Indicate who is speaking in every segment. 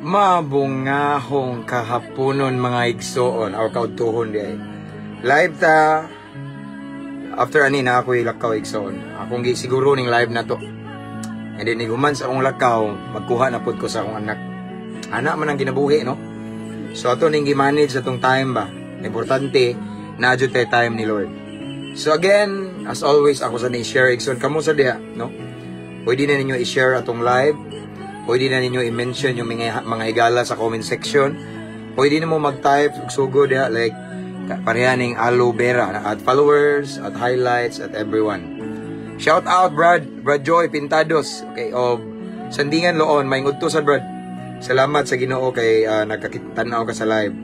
Speaker 1: Mabungahong kahaponon mga igsoon or kautuhon di ay. Live ta after ani na ako ilakaw igsoon. Akong gisiguro ning live na to. And then iguman sa akong lakaw, magkuha na pud ko sa akong anak. Anak man ang ginabuhi no. So ato ning gi-manage atong time ba. Importante na jud tay time ni Lord. So again, as always ako sa ni-share igsoon kamo sa diha no. Pwede na ninyo i-share atong live. Pwede na ninyo i-mention yung mga higala sa comment section. Pwede na mo mag-type, sugod ya, like, parehaning aloe vera, at followers, at highlights, at everyone. Shout out, Brad Joy Pintados, okay, of Sandingan Loon, may ngudtosan, Brad. Salamat sa Ginoo kay nagkakitanaw ka sa live.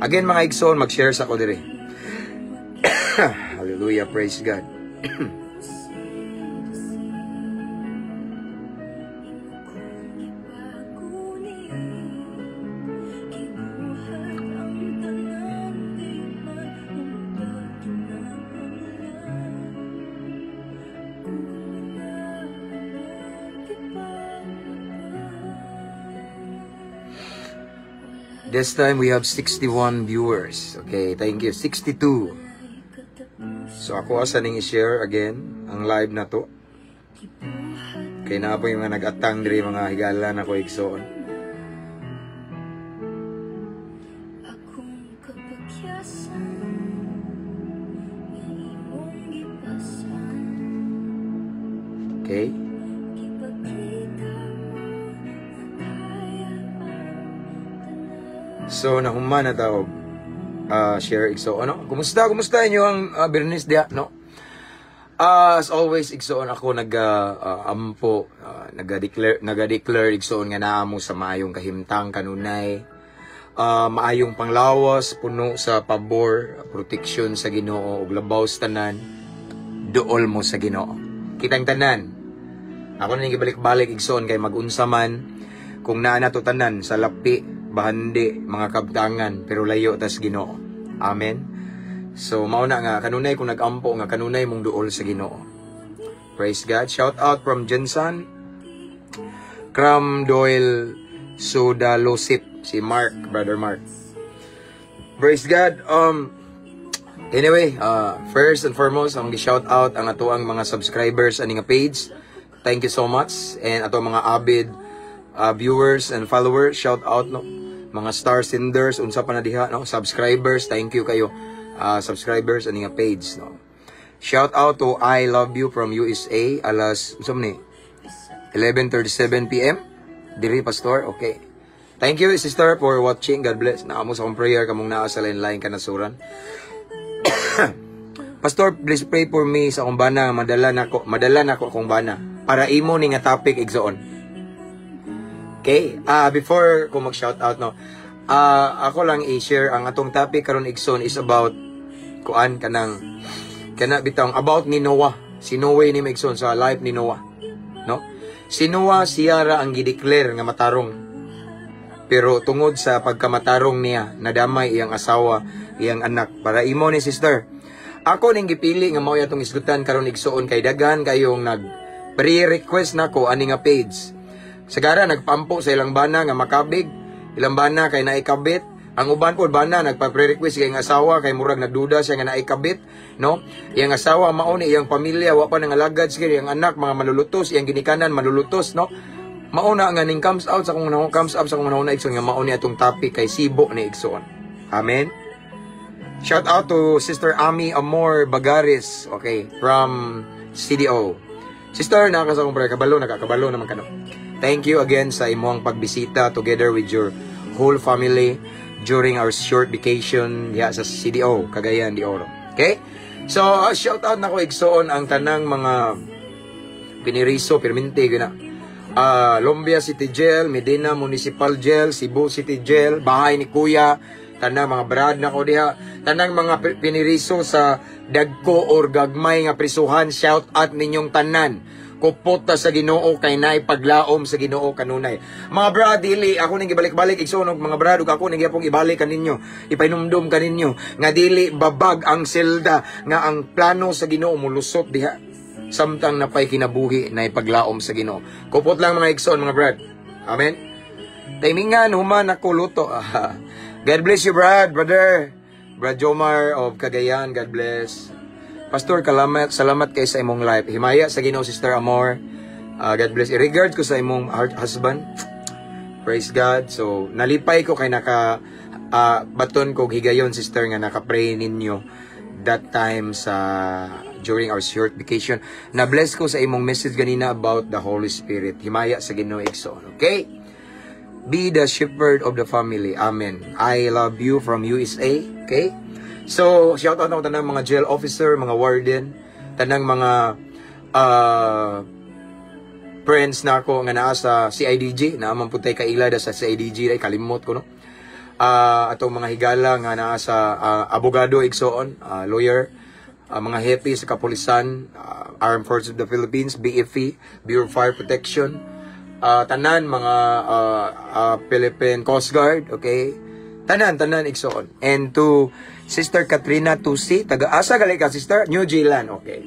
Speaker 1: Again, mga igsoon, mag-share sa ko dire. Hallelujah, praise God. This time we have 61 viewers. Okay, thank you. 62. So ako asa ning i-share again ang live na to. Kay na po yung mga nag-atang diri mga higala na ko igsoon. Okay. So nahuman na tao share igsoon ano. Kumusta inyo ang Bernice dia no? As always igsoon ako ampo naga-declare igsoon nga naa mo sa maayong kahimtang kanunay. Maayong panglawas puno sa pabor, protection sa Ginoo ug labaw sa tanan duol mo sa Ginoo. Kitang tanan. Ako na gibalik-balik igsoon kay mag-unsa man kung naa nato tanan sa lapi bahandi mga kabtangan pero layo tas Ginoo. Amen. So mao na nga kanunay kung nagampo nga kanunay mong duol sa Ginoo. Praise God. Shout out from Jensen, Cram Doyle Sudalosip, si Mark, brother Mark. Praise God. Anyway, first and foremost, ang gi-shout out ang atoang mga subscribers ani nga page. Thank you so much, and ato mga avid viewers and followers, shout out no. Mga star senders unsa pa na diha no, subscribers, thank you kayo. Subscribers ani nga page no. Shout out to I Love You from USA alas unsa man ni 11:37 PM diri pastor. Okay. Thank you sister for watching. God bless. Naamo sa akong prayer kamong naa sa line kanasuran. Pastor, please pray for me sa akong bana, madala nako akong bana para imo ni nga topic igsoon. Okay, before ko mag-shoutout, no, ako lang i-share ang atong topic karon igsoon is about, bitang about ni Noah. Si Noah ni igsoon sa life ni Noah. No? Si Noah, siya ra ang gideclare nga matarong. Pero tungod sa pagkamatarong niya, nadamay iyang asawa, iyang anak. Para imo ni sister, ako ning gipili nga mao atong isgutan karon igsoon kay daghan kayong nag-pre-request nako ani nga page. Sagara nagpampo sa ilang bana nga makabig, ilang bana kay naikabit, ang uban po bana nagpa-pre-request kay ang asawa kay murag nagduda siya nga naikabit, no? Iyang asawa mao ni iyang pamilya wa pa nangalagad sige iyang anak mga malulutos, iyang ginikanan malulutos, no? Mao na nga ning comes up sa kung una igsoon nga mao ni atong topic kay Sibo ni igsoon. Amen. Shout out to Sister Ami Amor Bagaris, okay, from CDO. Sister, nakakasakong prayer, nakakabalo naman kano. Thank you again sa imong pagbisita together with your whole family during our short vacation sa CDO, Cagayan de Oro. Okay? So, shout out na ko igsoon ang tanang mga piniriso, permente, gina. Lumbia City Jail, Medina Municipal Jail, Cebu City Jail, bahay ni Kuya, tanang mga brad na ko diha, tanang mga piniriso sa dagko or gagmay nga prisuhan, shout out ninyong tanan. Kupot ta sa Ginoo kay naay paglaom sa Ginoo kanunay. Mga brad, dili ako ning ibalik-balik igsunog mga brad, ug ako ning gyapon ibalik kaninyo, ipainumdum kaninyo nga dili babag ang selda nga ang plano sa Ginoo mulusot diha. Samtang napay kinabuhi na ipaglaom sa Ginoo. Kupot lang mga igsoon mga brad. Amen. Timingan human ako luto. God bless you brother. Brad Jomar of Cagayan, God bless. Pastor, salamat kay sa imong life. Himaya sa Ginoo, Sister Amor. God bless. I-regard ko sa imong husband. Praise God. So, nalipay ko kay baton ko higayon, sister, nga naka-pray ninyo that time during our short vacation. Na-bless ko sa imong message ganina about the Holy Spirit. Himaya sa Ginoo, igsoon. Okay? Be the shepherd of the family. Amen. I love you from USA. Okay? So, shout out ako tanang mga jail officer, mga warden, tanang mga friends na ako nga naa sa CIDG, na amang putay kailada sa CIDG, ay kalimot ko, no? Atong mga higala nga naa sa abogado, igsoon, lawyer, mga hepe sa kapulisan, Armed Forces of the Philippines, BFP, Bureau of Fire Protection, tanan mga Philippine Coast Guard, okay? Tanan igsoon. And to Sister Katrina Tusi, taga-asa gali ka, sister? New Zealand, okay.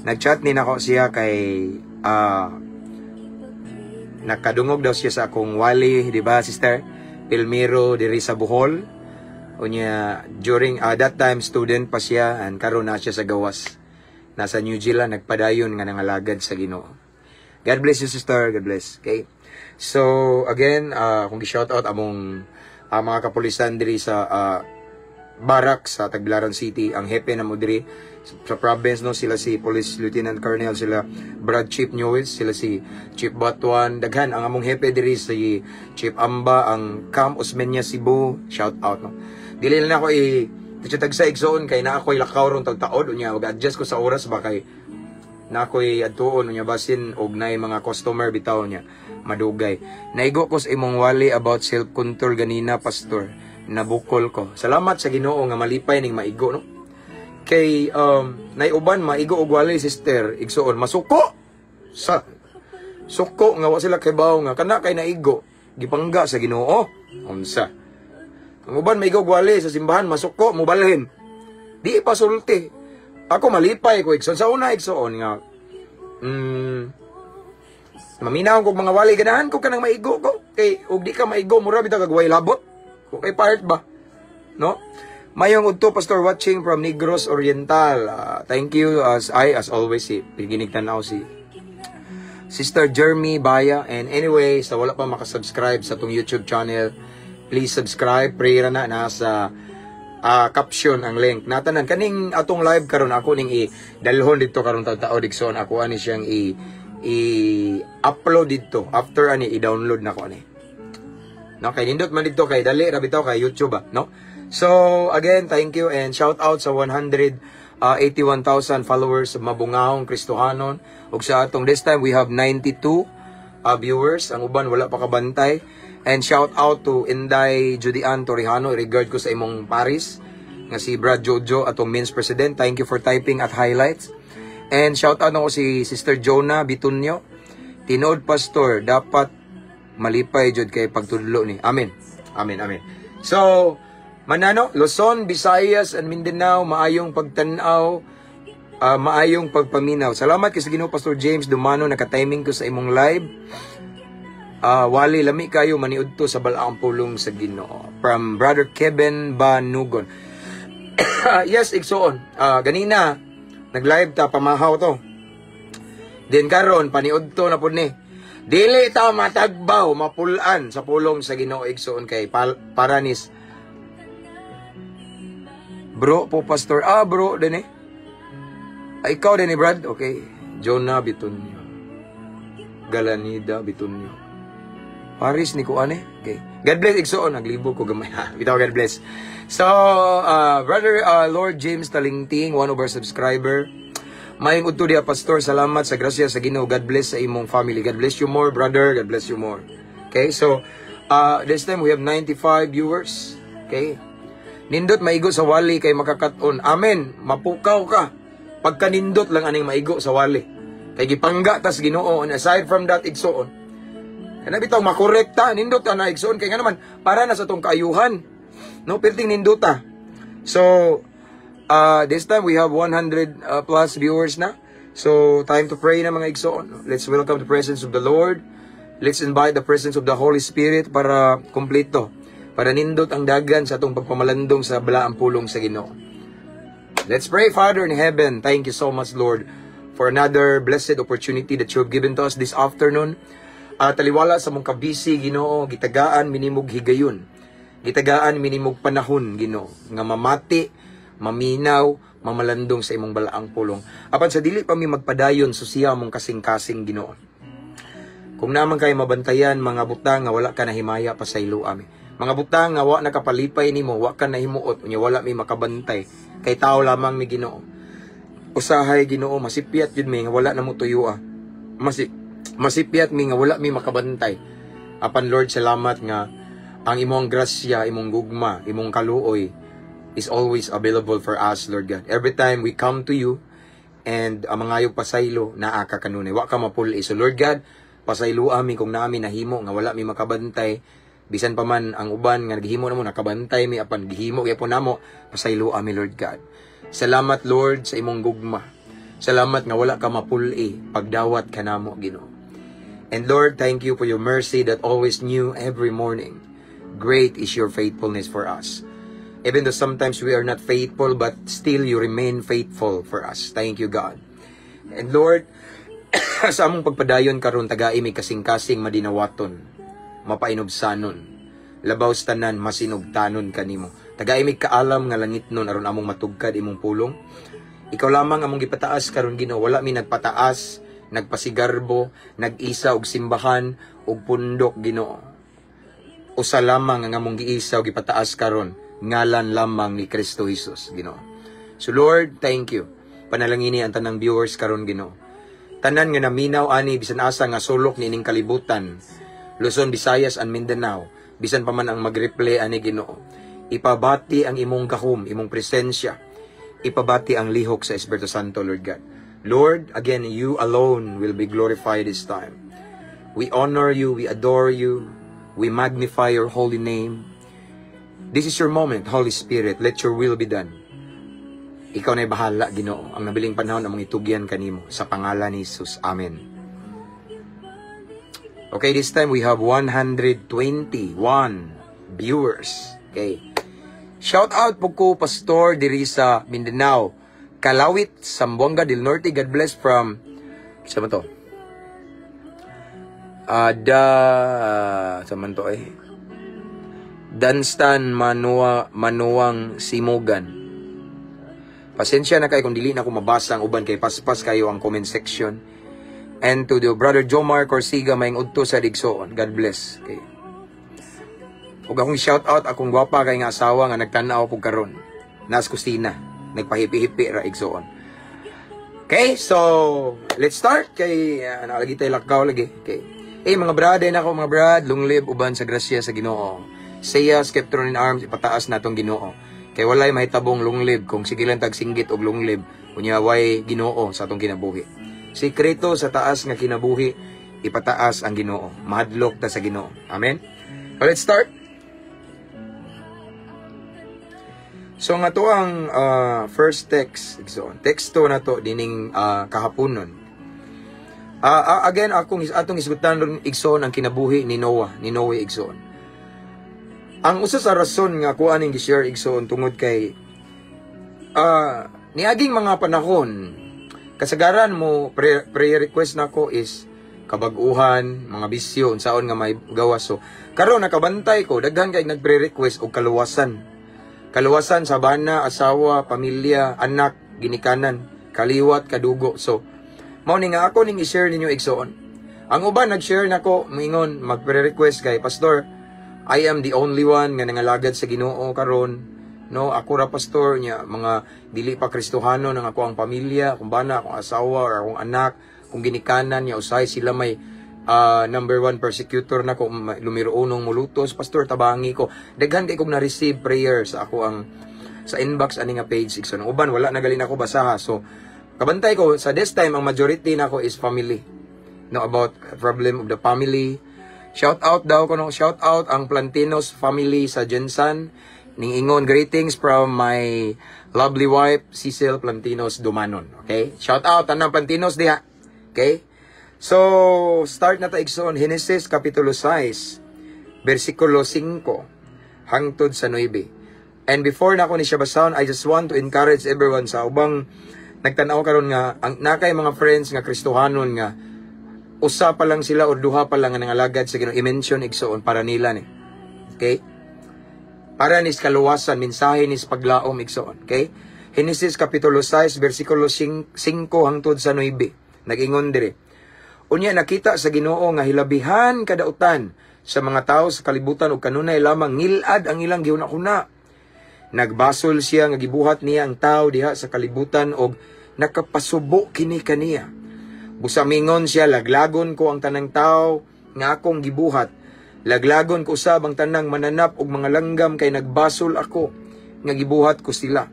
Speaker 1: Nag-chat ni nako siya kay nakadungog daw siya sa akong wali, di ba, sister? Pilmiro diri sa Bohol. Unya during that time student pa siya and karon na siya sa gawas. Nasa New Zealand nagpadayon nga nangalagad sa Ginoo. God bless you, sister. God bless. Okay. So again, kung gi-shout out among mga kapulisan diri sa Barak sa Tagbilaran City, ang hepe na mo diri sa province, no, sila si Police Lieutenant Colonel, sila Brad Chief Newis, sila si Chief Batuan, daghan ang among hepe diri si Chief Amba, ang Camp Osmeña Cebu, shout out, no. Dili na ako tag sa igsoon kay na ako'y lakaw ron tagtaod unya, og adjust ko sa oras ba kay na ako'y adtuon unya basin og nay mga customer bitaw niya madugay. Naigo ko sa imong wali about self control ganina, pastor. Nabukol ko. Salamat sa Ginoo nga malipay ning maigo, no. Kay naiuban maigo og wali, sister, igsoon masuko sa suko nga wa sila kay bawo nga kana kay naigo gipangga sa Ginoo unsa. Ang uban maigo og wali sa simbahan masuko mo balhin. Di pasulti. Ako malipay ko igsoon sa una igsoon nga maminaw kog mga wali ganahan ko kanang maigo ko kay og di ka maigo mura bitaw kag way labot. Okay, part ba? No? Mayong udto, pastor, watching from Negros Oriental. Thank you, as always, piginig tanaw si Sister Jeremy Baya. And anyway, sa wala pa makasubscribe sa tong YouTube channel, please subscribe. Pray na nasa caption ang link. Natanan, kaning atong live karon ako ning dalhon dito karon tao Dixon. Ako ani siyang i-upload dito. After ani, i-download na ko ani. No, kay nindot man dito kay dali ra bitaw kay YouTube no. So again, thank you and shout out sa 181,000 followers of Mabungahong Kristohanon. Ug sa atong this time we have 92 viewers, ang uban wala pa kabantay. And shout out to Inday Judian Torrijano, regard ko sa imong Paris nga si Brad Jojo atong men's president. Thank you for typing at highlights. And shout out ako si Sister Jonah Bitunyo. Tinood pastor, dapat malipay jud kay pagtudlo ni. Amen. Amen, amen. So, manano, Luzon, Visayas, and Mindanao, maayong pagtanaw, maayong pagpaminaw. Salamat kay sa Ginoo Pastor James Dumano, naka-timing ko sa imong live. Wali lami kayo maniud to sa balaang pulong sa Ginoo. From Brother Kevin Banugon. Yes, igsoon. Ganina nag-live ta pamahaw to. Then karon paniud to na pud ni. Dili ta matagbaw, mapulan sa pulong sa Ginoo, igsoon kay Paranis. Bro po pastor. Bro din ikaw din Brad. Okay. Jonah Bitunyo. Galanida Bitunyo. Paris ni kuane. Okay. God bless igsoon, naglibo ko gamay. Bitaw, God bless. So, Brother Lord James Talingting, one of our subscriber. Maayong udto diha, Pastor. Salamat sa grasya sa Ginoo. God bless sa imong family. God bless you more, brother. God bless you more. Okay, so this time we have 95 viewers. Okay, nindot maigo sa wali kay makakaton. Amen. Mapukaw ka. Pagka nindot lang aning maigo sa wali. Kay gipangga tas Ginoo. And aside from that, igsoon. Kana bitaw makorekta nindot ta na igsoon kay nga naman para na sa tong kaayuhan. No, perting nindota. So this time we have 100 plus viewers na. So time to pray na mga igsoon. Let's welcome the presence of the Lord. Let's invite the presence of the Holy Spirit para kumpleto. Para nindot ang dagan sa atong pagpamalandong sa balaang pulong sa Ginoo. Let's pray. Father in heaven, thank you so much, Lord, for another blessed opportunity that you have given to us this afternoon. Taliwala sa mong kabisi, Ginoo, gitagaan minimog higayon. Gitagaan minimog panahon, Ginoo, nga mamati, maminaw, mamalandong sa imong balaang pulong. Apan sa dili pa mi magpadayon susiya mong kasing-kasing, Ginoo. Kung naman kay mabantayan mga butang nga wala ka nahimaya pa sa ilo ami. Mga butang nga wa nakapalipay nimo, wa ka nahimuot, unya wala mi makabantay. Kay tao lamang mi, Ginoo. Usahay, Ginoo, masipyat yun mi nga wala na mo tuyua. Masipyat mi nga wala mi makabantay. Apan Lord, salamat nga ang imong grasya, imong gugma, imong kaluoy is always available for us, Lord God. Every time we come to you and mangayog pasaylo, naa ka kanunay. Wa ka mapuli. So Lord God, pasaylo ami kung naami nahimo nga wala mi makabantay. Bisan pa man ang uban nga naghimo namo nakabantay mi apan gihimo gyapon namo, pasaylo ami, Lord God. Salamat, Lord, sa imong gugma. Salamat nga wala ka mapuli pagdawat kanamo, Ginoo. And Lord, thank you for your mercy that always new every morning. Great is your faithfulness for us. Even though sometimes we are not faithful, but still you remain faithful for us. Thank you, God. And Lord, sa among pagpadayon karon tagai may kasing-kasing madinawaton, mapainobsanon, labaw tanan masinugtanon kanimo. Tagai may kaalam nga langit nun aron among matugkad imong pulong. Ikaw lamang among gipataas karon, Ginoo. Wala mi nagpataas, nagpasigarbo, nag-isa og simbahan og pundok, Ginoo. Usa lamang ang among giisa og gipataas karon, ngalan lamang ni Kristo Jesus, Ginoo. So Lord, thank you. Panalangini ang tanang viewers karon, Ginoo. Tanan nga naminaw ani bisan asa nga sulok niining kalibutan, Luzon, Visayas, and Mindanao, bisan pa man ang mag-replay ani, Ginoo. Ipabati ang imong gahom, imong presensya. Ipabati ang lihok sa Espiritu Santo, Lord God. Lord, again, you alone will be glorified this time. We honor you, we adore you, we magnify your holy name. This is your moment, Holy Spirit. Let your will be done. Ikaw na'y bahala, Ginoo. Ang nabiling panahon among itugyan kanimo. Sa pangalan ni Jesus. Amen. Okay, this time we have 121 viewers. Okay. Shout out po ko, Pastor, diri sa Mindanao. Kalawit, Zamboanga del Norte. God bless from... Saan to? Saan to eh? Danstan Manuang Simugan. Pasensya na kayo kung dili na ako mabasa ang uban kay paspas kayo ang comment section. And to the brother Jomar Corsiga maing udto sa Digsoon. God bless. Okay. Ug akong shout out akong gwapa kay nga asawa nga nagtan-aw pug karon. Nas kusina, nagpahipi-hipi ra Igsoon. Okay, so let's start kay nalagi tay lakaw lagi. Okay. Mga brother na ako, mga brad, long live uban sa grasya sa Ginoo. Saya scepter in arms ipataas natong Ginoo. Kay walay mahitabong lunglib kung sige lang tagsinggit og lunglib unya way Ginoo sa atong kinabuhi. Sikreto sa taas nga kinabuhi ipataas ang Ginoo. Mahadlok ta sa Ginoo. Amen. So let's start. So nga to ang first text. So teksto na to dining kahaponon. Again atong isgutan igsoon ang kinabuhi ni Noah, ni Noe igsoon. Ang usa sa rason nga kuan ning gi-share igsoon tungod kay niaging mga panahon kasagaran mo pre-request nako is kabag-uhan, mga bisyo unsaon nga may gawas. So karon nakabantay ko daghan kay nagpre-request og kaluwasan. Kaluwasan sa bana, asawa, pamilya, anak, ginikanan, kaliwat, kadugo. So mao ni nga ako ning i-share ninyo igsoon. Ang uban nag-share nako mingon magpre-request kay Pastor, I am the only one nga nangalagad sa Ginoo karon no, ako ra pastor niya, mga dili pa Kristohano ng ako ang pamilya, kung bana, akong asawa or akong anak, kung ginikanan niya usay sila may number 1 persecutor na kung lumiro unong mulutos, pastor tabangi ko. Daghan kay kog na-receive prayer sa ako ang sa inbox ani nga page 6. So nang uban wala na gali na ako basaha. So kabantay ko sa this time ang majority nako is family. No, about problem of the family. Shout out daw ko no, shout out ang Plantinos family sa Jensan. Ning ingon greetings from my lovely wife Cecil Plantinos Dumanon. Okay? Shout out tanang Plantinos diha. Okay? So, start na ta igsoon Genesis kapitulo 6, versikulo 5 hangtod sa 9. And before na ako ni siya basahon, I just want to encourage everyone sa ubang nagtanaw karon nga ang nakay mga friends nga Kristohanon nga usa pa lang sila o duha pa lang nga nangalagad sa Ginoo i-mention igsoon para nila ni. Okay? Para nis kaluwasan mensahe nis paglaom igsoon. Okay? Genesis kapitulo 6 versikulo 5 hangtod sa 9. Nag-ingon dire. Unya nakita sa Ginoo nga hilabihan kadautan sa mga tawo sa kalibutan ug kanunay lamang ngilad ang ilang gihuna-huna. Nagbasol siya nga gibuhat niya ang tawo diha sa kalibutan og nakapasubo kini kaniya. Busamingon siya, laglagon ko ang tanang tawo nga akong gibuhat. Laglagon ko usab ang tanang mananap og mga langgam kay nagbasol ako nga gibuhat ko sila.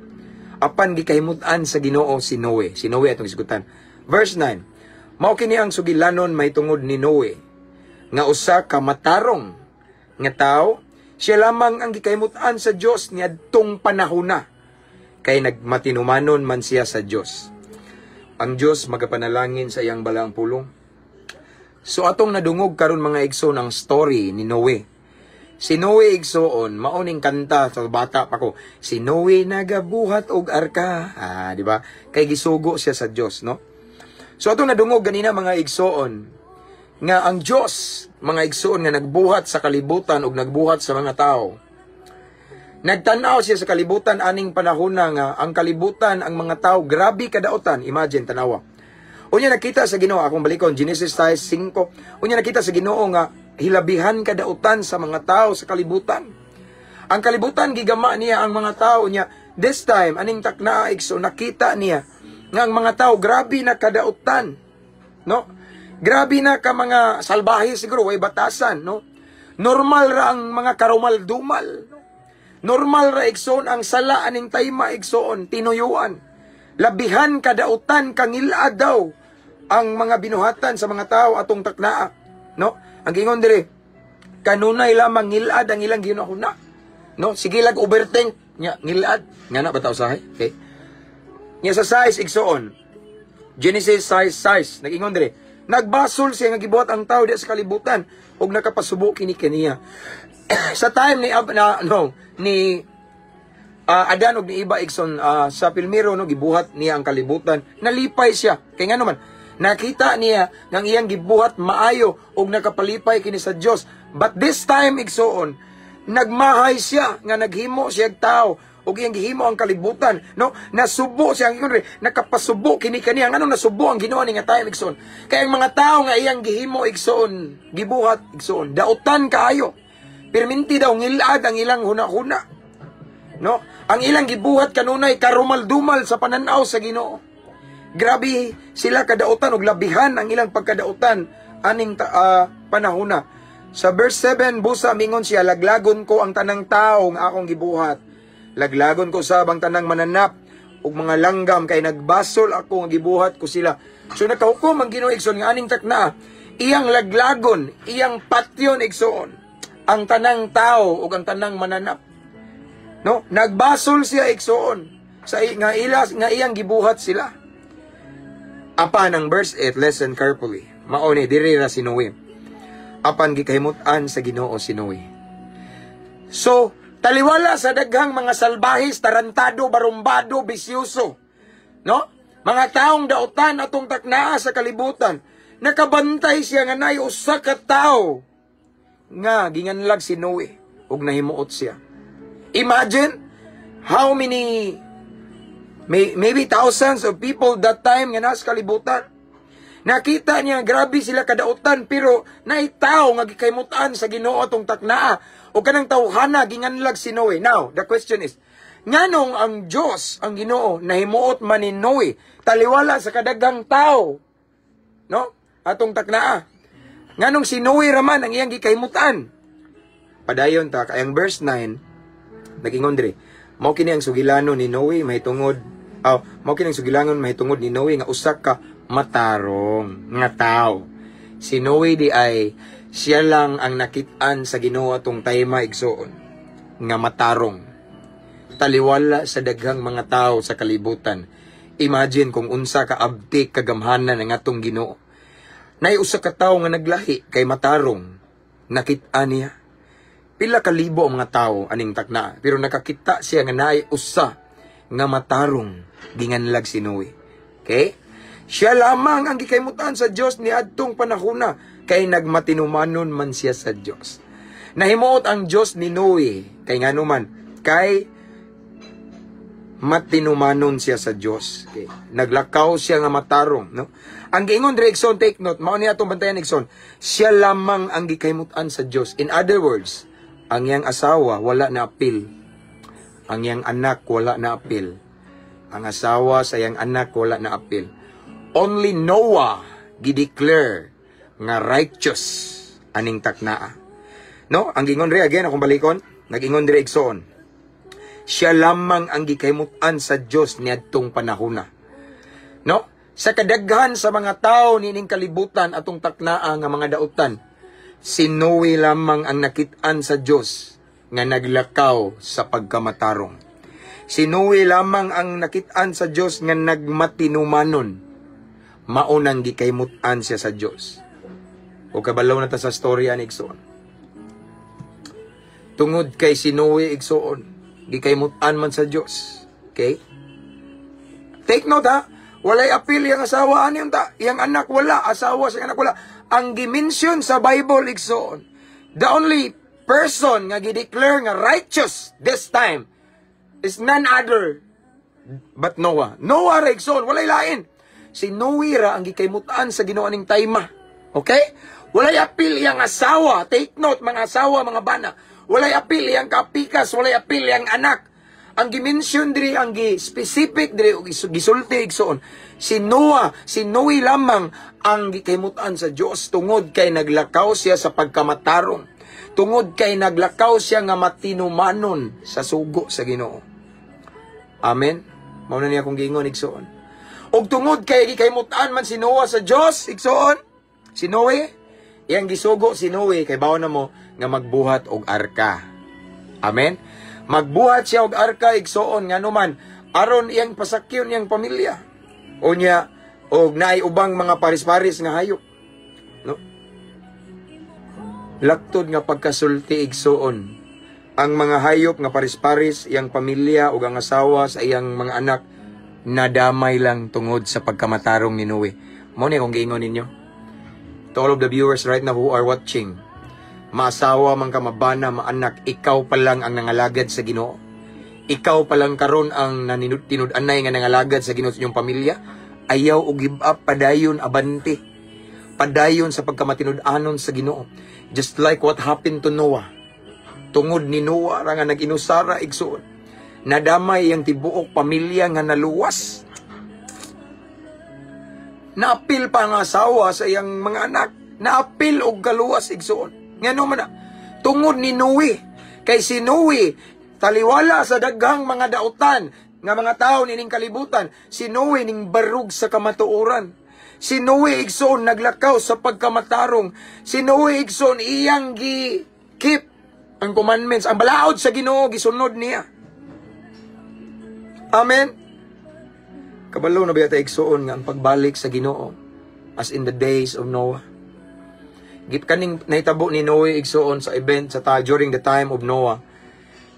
Speaker 1: Apan gikahimutan sa Ginoo si Noe. Si Noe atong isgutan. Verse 9. Mao kini ang sugilanon may tungod ni Noe nga usa ka matarong nga tawo, siya lamang ang gikahimutan sa Dios niadtong panahona kay nagmatinumanon man siya sa Dios. Ang Dios magapanalangin sa iyang balaang pulong. So atong nadungog karon mga igsoon ang story ni Noe. Si Noe igsoon mauning kanta sa bata pa ko. Si Noe nagabuhat og arka, di ba? Kay gisugo siya sa Dios, no? So atong nadungog ganina mga igsoon nga ang Dios, mga igsoon nga nagbuhat sa kalibutan ug nagbuhat sa mga tao. Nagtanaw siya sa kalibutan aning panahon nga ang kalibutan, ang mga tao grabe kadaotan. Imagine tanawa. Unya nakita sa Ginoo akong balikon Genesis 5. Unya nakita sa Ginoo nga hilabihan kadaotan sa mga tao sa kalibutan. Ang kalibutan gigama niya ang mga tao niya. This time aning takna igsoon nakita niya nga ang mga tao grabe na kadautan, no? Grabe na ka mga salbahe siguro way batasan, no? Normal ra ang mga karumal-dumal, no? Normal ra igsoon ang sala aning tayma igsoon tinuyuan. Labihan kadautan kangilad daw ang mga binuhatan sa mga tao atong taknaa, no? Ang gingon dire kanunay lamang ngilad ang ilang ginahuna, no? Sige lag overthink nya ngilad nga na bataw sahay, okay? Nya sa size igsoon Genesis 6:6 nag-ingon dire nagbasol siya nga gibuhat ang tao diha sa kalibutan ug nakapasubo kini kaniya. Sa time ni Adan ug ni Iba igsoon sa Pilmiro no gibuhat niya ang kalibutan, nalipay siya kay ngano man nakita niya nga iyang gibuhat maayo ug nakapalipay kini sa Dios. But this time igsoon nagmahay siya nga naghimo siya tao ug iyang gihimo ang kalibutan, no? Nasubo siya ang nakapasubo kini kaniya. Ngano nasubo ang Ginoo ni nga time igsoon? Kay ang mga tao nga iyang gihimo igsoon, gibuhat igsoon, dautan kaayo. Perminti daw ngilad ang ilang hunahuna. No? Ang ilang gibuhat kanunay karumal-dumal sa pananaw sa Ginoo. Grabe sila kadautan ug labihan ang ilang pagkadautan aning panahona. Sa verse 7 busa mingon siya, laglagon ko ang tanang tawo nga akong gibuhat. Laglagon ko sa abang tanang mananap ug mga langgam kay nagbasol ako nga gibuhat ko sila. So nakahukom ang Ginoo igsoon nga aning takna, iyang laglagon, iyang patyon igsoon ang tanang tao ug ang tanang mananap. No, nagbasol siya igsoon sa nga iyang gibuhat sila. Apan ang verse 8, listen carefully. Mao ni diri ra si Noe. Apan gikahimutan sa Ginoo si Noe. So taliwala sa daghang mga salbahis, tarantado, barumbado, bisyoso, no? Mga taong dautan atong taknaa sa kalibutan, nakabantay siya nga nay usa ka tawo nga ginganlag si Noe ug nahimuot siya. Imagine how many maybe thousands of people that time nga nasa kalibutan. Nakita niya grabe sila kadautan pero naitaw nga gikaymutan sa Ginoo atong taknaa o kanang tawhana ginganlag si Noe. Now, the question is, Nganong ang Dios, ang Ginoo, nahimuot man ni Noe, taliwala sa kadagang tao. No? Atong taknaa. Nganong si Noe raman ang iyang gikaymutan. Padayon ta, kayang verse 9, nag-ingon diri, mao kini ang sugilanon ni Noe, mahitungod, mao kini ang sugilanon mahitungod ni Noe, nga usa ka matarong nga tao. Si Noe di ay, siya lang ang nakit-an sa Ginoo atong tayma igsoon, nga matarong. Taliwala sa daghang mga tao sa kalibutan. Imagine kung unsa ka abtik kagamhanan ng atong Ginoo. Nay usa ka tawo nga naglahi kay matarong, nakit-an niya. Pila ka libo ang mga tawo aning takna, pero nakakita siya nga naay usa nga matarong ginganlag si Noe. Okay? Siya lamang ang gikaymutan sa Dios ni adtong panahona, kay nagmatinumanon man siya sa Dios. Nahimuot ang Dios ni Noe kay nganuman kay matinumanon siya sa Dios. Okay. Naglakaw siya nga matarong, no? Ang giingon diri igsoon, take note, mao ni atong bantayan igsoon. Siya lamang ang gikaymutan sa Dios. In other words, ang iyang asawa wala na apil. Ang iyang anak wala na apil. Ang asawa sa iyang anak wala na apil. Only Noah gideclare nga righteous aning taknaa. No? Ang giingon diri again akong balikon, nag-ingon diri igsoon. Siya lamang ang gikaymutan sa Dios niadtong panahona. No? Sa kadaghan sa mga tao nining kalibutan atong taknaa nga mga dautan, si Noe lamang ang nakit-an sa Dios nga naglakaw sa pagkamatarong. Si Noe lamang ang nakit-an sa Dios nga nagmatinumanon. Maunang gikaymutan siya sa Dios. O kabalaw na ta sa storya ni igsoon. Tungod kay si Noe igsoon, gikaymutan man sa Dios. Okay? Take note ha. Walay apil yang asawa aning ta. Yang anak wala, asawa sa anak wala. Ang gimension sa Bible igsoon, the only person nga gideclare nga righteous this time is none other but Noah. Noah ra igsoon, walay lain. Si Noe ra ang gikaymutan sa Ginoo ning tayma. Okay? Walay apil yang asawa. Take note mga asawa, mga bana. Walay apil yang kapikas, walay apil yang anak. Ang gimension diri, ang gi-specific diri, gisulti igsoon. Si Noe lamang ang gikaymutan sa Dios tungod kay naglakaw siya sa pagkamatarong. Tungod kay naglakaw siya nga matinumanon sa sugo sa Ginoo. Amen. Mao na niya akong giingon igsoon. Og tungod kay gikaymutan man si Noah sa Dios igsoon, si Noe, iyang gisugo si Noe kay bawon na mo nga magbuhat og arka. Amen. Magbuhat siya og arka igsoon nganuman aron iyang pasakyon iyang pamilya. Unya og naay ubang mga paris-paris nga hayop. No? Laktod nga pagkasulti igsoon ang mga hayop nga paris-paris iyang pamilya ug ang asawa sa iyang mga anak nadamay lang tungod sa pagkamatarong ni Noe. Mao ni akong giingon ninyo. To all of the viewers right now who are watching, maasawa man ka, mabana, maanak, ikaw pa lang ang nangalagad sa Ginoo. Ikaw pa lang karon ang tinud-anay nga nangalagad sa Ginoo sa inyong pamilya. Ayaw o give up, padayon, abante. Padayon sa pagkamatinud-anon sa Ginoo. Just like what happened to Noah. Tungod ni Noah ra nga nag-inusara igsoon. Nadamay ang tibuok pamilya nga naluwas. Naapil pa ang asawa sa iyang mga anak. Naapil og kaluwas igsoon. Ngano man na, tungod ni Noe. Kay si Noe, taliwala sa daghang mga dautan, nga mga tao nining kalibutan, si Noe ning barug sa kamatuoran. Si Noe igsoon naglakaw sa pagkamatarong. Si Noe igsoon iyang gi-keep ang commandments. Ang balaod sa Ginoo, gisunod niya. Amen. Kabalo na ba yata igsoon nga ang pagbalik sa Ginoo as in the days of Noah. Kaning nahitabo ni Noe igsoon sa event during the time of Noah.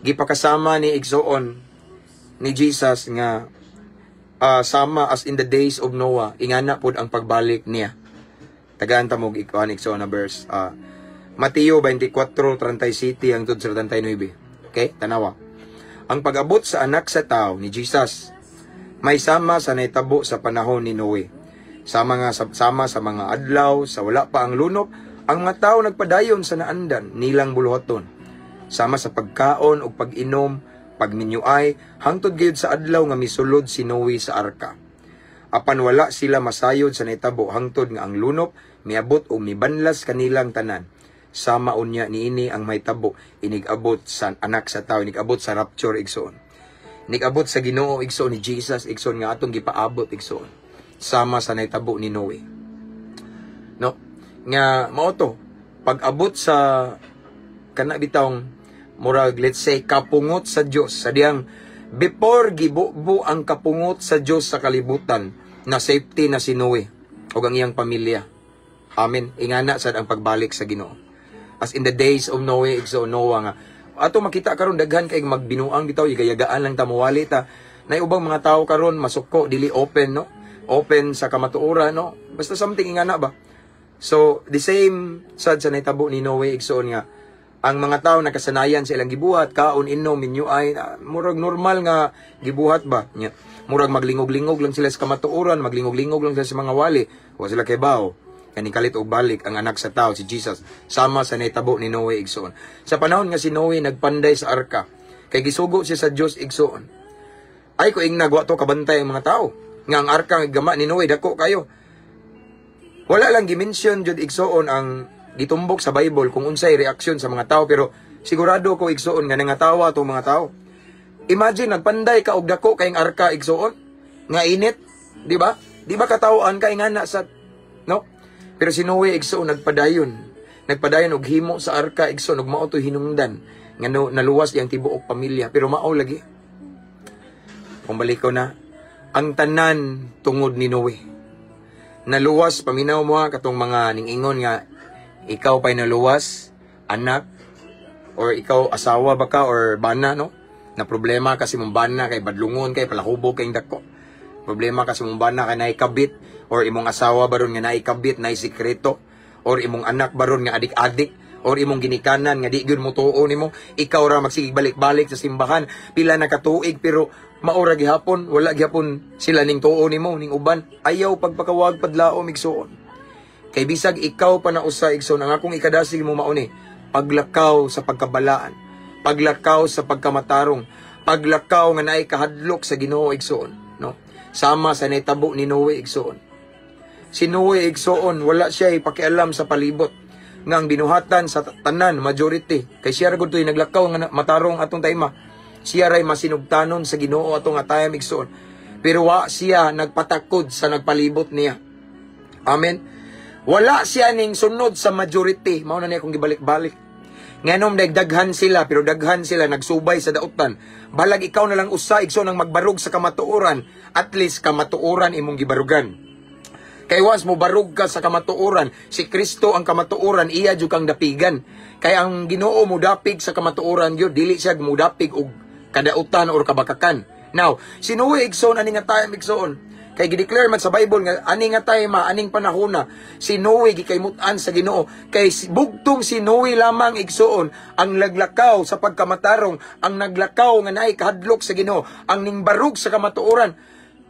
Speaker 1: Gipakasama ni igsoon ni Jesus nga sama as in the days of Noah. Ingana pod ang pagbalik niya. Tagaan ta mo ikuan igsoon na verse. Mateo 24:37 hangtod sa 39. Okay, tanawa. Ang pag-abot sa anak sa tao ni Jesus may sama sa naitabo sa panahon ni Noe. Sama sa mga adlaw, sa wala pa ang lunop, ang mga tao nagpadayon sa naandan, nilang buluhaton. Sama sa pagkaon o pag-inom, Pag minyo ay hangtod gayud sa adlaw nga misulod si Noe sa arka. Apan wala sila masayod sa nahitabo hangtod nga ang lunop miabot o mibanlas kanilang tanan. Sama unya niini ang mahitabo inigabot sa anak sa tao, inigabot sa rapture igsoon. Inigabot sa Ginoo igsoon ni Jesus igsoon nga atong gipaabot igsoon. Sama sa nahitabo ni Noe. No? Nga mao to pag-abot sa kana bitawng murag let's say kapungot sa Dios sa diyang before gibubo ang kapungot sa Dios sa kalibutan na safety na si Noe ug ang iyang pamilya. Amen. Ingana sad ang pagbalik sa Ginoo. As in the days of Noe, so Noah nga. Ato makita karon daghan kay magbinuang bitaw igayagaan lang tamuwali ta. Nay ubang mga tao karon masuko dili open no. Open sa kamatuoran no. Basta something ingana ba. So the same sad sa nahitabo ni Noe igsoon nga ang mga tao nakasanayan sa ilang gibuhat, kaon inno minyo ay murag normal nga gibuhat ba. Nya, murag maglingog-lingog lang sila sa kamatuoran, maglingog-lingog lang sila sa mga wali. Wa sila kay bao. Kani kalit og balik ang anak sa tao si Jesus sama sa nahitabo ni Noe igsoon. Sa panahon nga si Noe nagpanday sa arka, kay gisugo siya sa Dios igsoon. Ay ko ingna wa to kabantay ang mga tao. Nga ang arka nga gama ni Noe dako kayo. Wala lang gimension jud igsoon ang gitumbok sa Bible kung unsay reaksyon sa mga tao, pero sigurado ko igsoon nga nangatawa atong mga tao. Imagine nagpanday ka og dako kayong arka igsoon nga init, di ba? Di ba katawaan ka ingana sa no? Pero si Noe igsoon nagpadayon og himo sa arka igsoon ug mao to hinungdan nga naluwas yang tibuok pamilya, pero mao lagi. Kung balik ko na ang tanan tungod ni Noe. Naluwas paminaw mo katong mga ningingon nga ikaw pa'y naluwas, anak, or ikaw asawa ba ka, or bana, no? Na problema kasi mong bana, kay badlungon, kay palahubog, kay dako. Problema kasi mong bana, kay naikabit, or imong asawa baron nga naikabit, naisikreto, or imong anak baron nga adik-adik, or imong ginikanan, nga di gyud mo tuon nimo, ikaw ra magsigig balik-balik sa simbahan, pila na katuig, pero maura gihapon, wala gihapon sila ning tuon nimo, ning uban, ayaw pagpakawag padlaom igsuon. Kay bisag ikaw pa na usa igsoon ang akong ikadasig mo mauni, paglakaw sa pagkabalaan, paglakaw sa pagkamatarong, paglakaw nga naay kahadlok sa Ginoo igsoon, no? Sama sa nahitabo ni Noe igsoon. Si Noe igsoon wala siya pakialam sa palibot nga ang binuhatan sa tanan majority kay siya ra gud toy naglakaw nga matarong atong tayma. Siya ray masinugtanon sa Ginoo atong atayam igsoon. Pero wa siya nagpatakod sa nagpalibot niya. Amen. Wala siya ning sunod sa majority. Mao na niya kung gibalik-balik. Nganom daghan sila, pero daghan sila nagsubay sa dautan. Balag ikaw na lang usa igso nang magbarug sa kamatuoran, at least kamatuoran imong gibarugan. Kay once mo barug ka sa kamatuoran, si Kristo ang kamatuoran, iya jud kang dapigan. Kay ang Ginoo mo dapig sa kamatuoran gyud, dili siya mo dapig og kadautan or kabakakan. Now, si Noe igsoon ani nga tayo igsoon. Kay gideclare man sa Bible nga ani nga tayma aning panahona si Noe gikaymutan sa Ginoo kay bugtong si Noe lamang igsuon ang naglakaw sa pagkamatarong, ang naglakaw nga naay kahadlok sa Ginoo, ang ningbarug sa kamatuoran.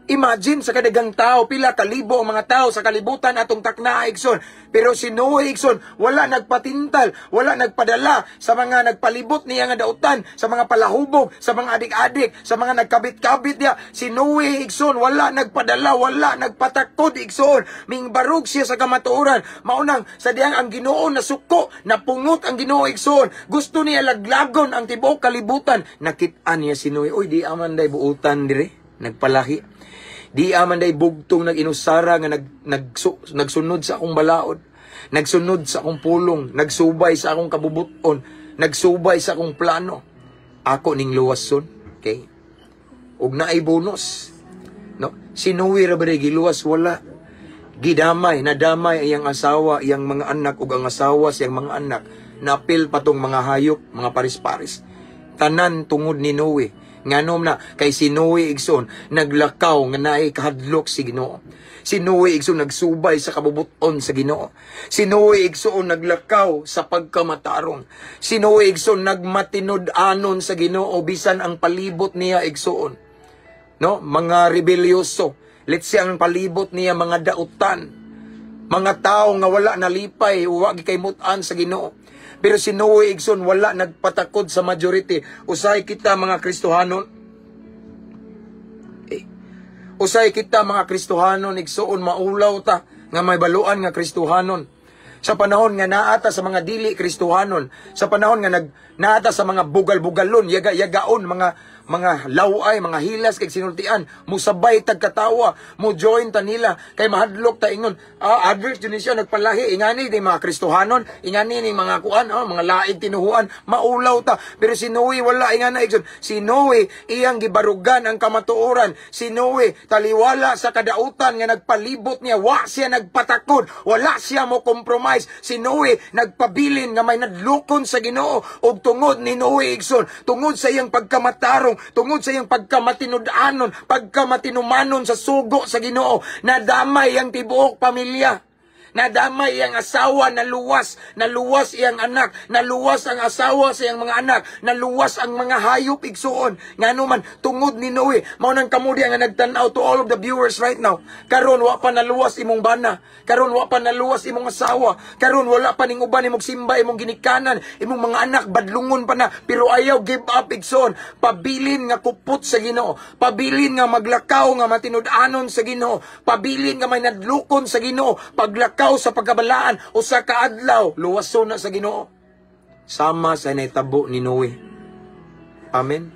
Speaker 1: Imagine sa kadagang tao, pila kalibo ang mga tao sa kalibutan atong takna igsoon. Pero si Noe igsoon, wala nagpatintal, wala nagpadala sa mga nagpalibot niya nga dautan, sa mga palahubog, sa mga adik-adik, sa mga nagkabit-kabit niya. Si Noe igsoon, wala nagpadala, wala nagpatakod igsoon. Mingbarug siya sa kamatuoran. Maunang, sa diyang ang Ginoo nasuko, napungot ang Ginoo igsoon. Gusto niya laglagon ang tibuok kalibutan. Nakit-an niya si Noe, oy di aman day buutan dire, nagpalahi. Di amanday bugtong nag-inusara nga nagsunod sa akong balaod, nagsunod sa akong pulong, nagsubay sa akong kabubuton, nagsubay sa akong plano. Ako ning luwason, okay? Ug naay bonus. No? Si Noe ra ba giluwas wala. Gidamay, nadamay iyang asawa, iyang mga anak ug ang asawa siyang mga anak. Napil patong mga hayop, mga paris-paris. Tanan tungod ni Noe. Nganom na kay si Noe igsoon naglakaw nga naay kahadlok si Ginoo. Si Noe igsoon nagsubay sa kabubuton sa Ginoo. Si Noe igsoon naglakaw sa pagkamatarong. Si Noe igsoon nagmatinud-anon sa Ginoo bisan ang palibot niya igsoon. No, mga rebelyoso. Let's say ang palibot niya mga dautan. Mga tao nga wala nalipay, wa gikaymutan sa Ginoo. Pero si Noe igsoon wala nagpatakod sa majority. Usay kita mga Kristohanon. Usay kita mga Kristohanon igsoon maulaw ta nga may baluan nga Kristohanon. Sa panahon nga naata sa mga dili Kristohanon, sa panahon nga naata sa mga bugal-bugalon, yaga-yagaon, mga laway, mga hilas kay sinultian, musabay tagkatawa, mo join ta nila kay mahadlok ta ingon, others yun siya nagpalahi, ingani di mga Kristohanon, ingani ni mga kuan, mga laig tinuhuan, maulaw ta. Pero si Noe wala ingana igsoon. Si Noe iyang gibarugan ang kamatuoran. Si Noe taliwala sa kadautan nga nagpalibot niya, wa siya nagpatakod, wala siya mo compromise. Si Noe nagpabilin nga may nadlukon sa Ginoo og tungod ni Noe igsoon, tungod sa iyang pagkamatarong, tungod sa iyang pagkamatinud-anon, pagkamatinumanon sa sugo sa Ginoo, nadamay ang tibuok pamilya. Nadamay iyang asawa, naluwas iyang anak, naluwas ang asawa sa iyang mga anak, naluwas ang mga hayop igsuon. Ngano man tungod ni Noe, mao nang kamudi nga nagtan-aw to all of the viewers right now. Karon wa pa naluwas imong bana, karon wa pa naluwas imong asawa, karon wala pa ning uban imong simba, imong ginikanan, imong mga anak badlungon pa na, pero ayaw give up igsuon. Pabilin nga kupot sa Ginoo, pabilin nga maglakaw nga matinud-anon sa Ginoo, pabilin nga may nadlukon sa Ginoo, paglakaw sa pagkabalaan o sa kaadlaw, luwason na sa Ginoo. Sama sa naitabo ni Noe. Amen.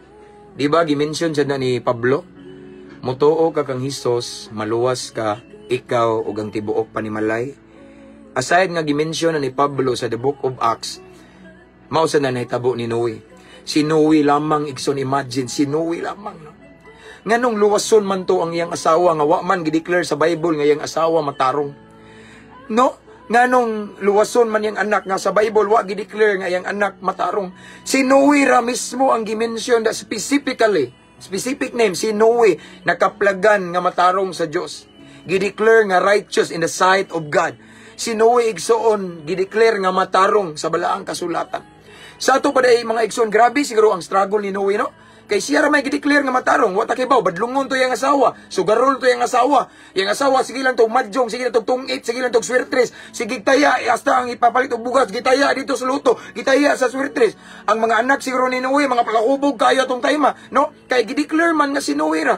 Speaker 1: Di ba gimension siya na ni Pablo? Mutuo ka kang Hesus, maluwas ka, ikaw ug ang tibuok panimalay. Aside nga gimension na ni Pablo sa the book of Acts, mao sa na naitabo ni Noe. Si Noe lamang, igsoon, imagine, si Noe lamang. No? Nganong luwason man to ang iyang asawa, nga wa man gideclare sa Bible nga iyang asawa matarong. No? Nganong luwason man yung anak nga sa Bible, wa gi-declare nga yung anak matarong. Si Noe ra mismo ang gimension that specific name, si Noe, nakaplagan nga matarong sa Dios. Gi-declare nga righteous in the sight of God. Si Noe igsoon, gi-declare nga matarong sa balaang kasulatan. Sa ato pa day mga igsoon, grabe siguro ang struggle ni Noe, no? Kay siya ra may gi-declare nga matarong, wa ta kibaw, badlungon to yang asawa, sugarol to yang asawa. Yang asawa sige lang tong madjong, sige lang tong tungit, sige lang tong swertres, sige taya hasta ang ipapalit og bugas, gitaya dito sa luto, gitaya sa swertres. Ang mga anak siguro ni Noe, mga pakahubog kayo tong tayma, no? Kay gi-declare man nga si Noe ra.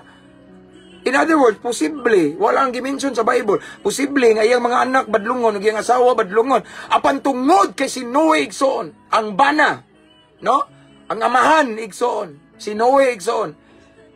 Speaker 1: In other words, posible, wala ang gimension sa Bible, posible nga iyang mga anak badlungon, ug iyang asawa badlungon, apan tungod kay si Noe igsoon, ang bana, no? Ang amahan igsoon, si Noe igsoon.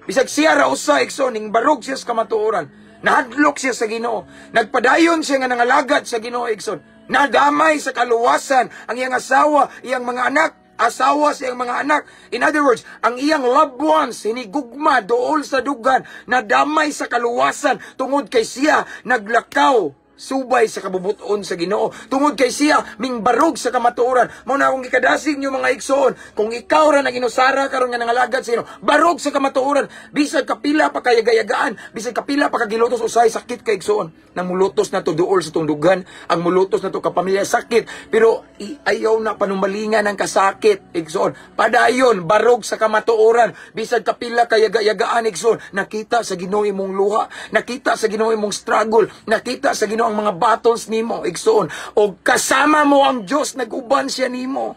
Speaker 1: Bisag siya ra usa igsoon, ning barog siya sa kamatuoran. Nahadlok siya sa Ginoo. Nagpadayon siya nga nangalagad sa Ginoo igsoon. Nadamay sa kaluwasan ang iyang asawa, iyang mga anak, asawa sa iyang mga anak. In other words, ang iyang loved ones hinigugma dool sa dugan, nadamay sa kaluwasan tungod kay siya naglakaw subay sa kabubuton sa Ginoo. Tungod kay siya mingbarog sa kamatuoran. Mao na akong gikadasig niyo mga igsoon, kung ikaw ra naginusara karon nga nangalagad sa Ginoo, barog sa kamatuoran, bisag kapila pa kayagayagaan, bisag kapila pa kagilutos usay sakit kay igsoon. Nang mulutos na to duol sa tungdugan, ang mulutos na to kapamilya sakit, pero ayaw na panumalingan ang kasakit igsoon. Padayon barog sa kamatuoran, bisag kapila kayagayagaan igsoon. Nakita sa Ginoo imong luha, nakita sa Ginoo imong struggle, nakita sa Ginoo ang mga battles nimo igsoon, o kasama mo ang Dios, naguban siya nimo.